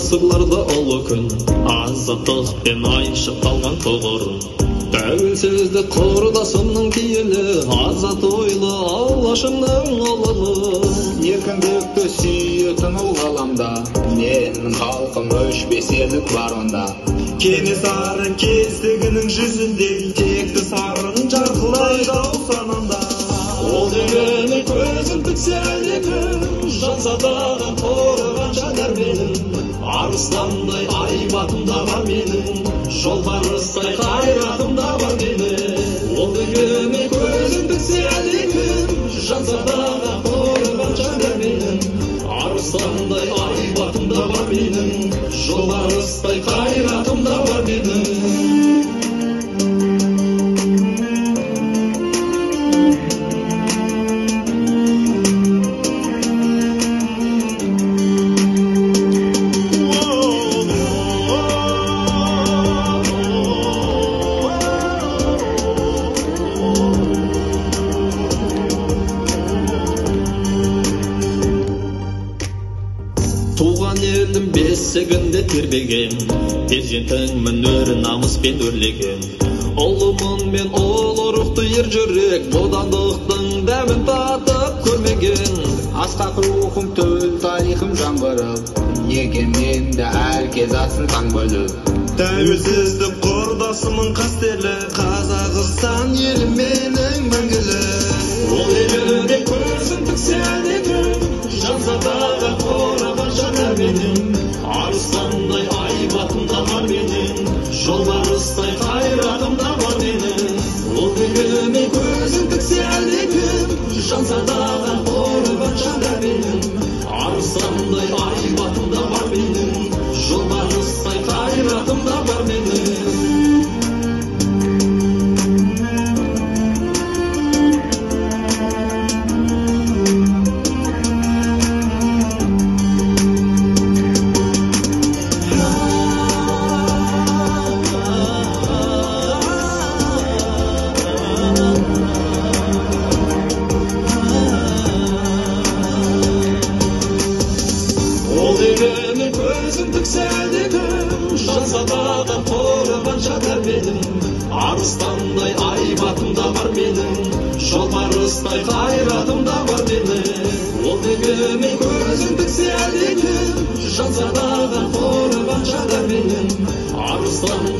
ғасырларда ұлы күн, азаттық пен айшып қалған тұғырын. Тәуелсіздік құрдасымның киелі, азат ойлы алашымның ұлылы. Еркіндікті сүйетін ұл ғаламда, менің халқым өшпес ерлік бар онда. Кенесары кездігінің жүзіндей, текті сарын жарқылайды ау санамда. Ол дегені көзім тіксе әлдекім, жан садағын қорыған жанар менің. Арыстандай айбатымда бар менің, жолбарыстай қайратымда бар менің. Ол дегені көзім тіксе әлдекім, жан садағын қорыған жанар менің. Арыстандай айбатымда бар менің, жолбарыстай қайратымда бар менің. Туған елдің бесігінде тербеген, перзентіңмін өр намыспен өрлеген. Ұлымын мен ұлы рухты ер жүрек, бодандықтың дәмін татып көрмеген. Асқақ рухым төл тарихым жаңғырып, егеменді әркез атсын таң бөліп. Тәуелсіздік құрдасымын қастерлі, Қазақстан елім менің мәңгілі. Ол еліне көзім тіксе әлдекім, жан садаға қораған жанар менің. Арыстандай айбатымда бар менің, жолбарыстай қайратымда бар менің. Ол еліне көзім тіксе әлдекім, жан садаға қорған жанар менің. Арыстандай айбатымда бар менің, жолбарыстай қайратымда бар менің. Ол дегені көзім тіксе әлдекім, жан садағын қорған жанар менің. Арыстандай айбатымда бар менің, жолбарыстай қайратымда бар менің. Ол дегені көзім тіксе әлдекім, жан садағын қорған жанар менің. Арыстандай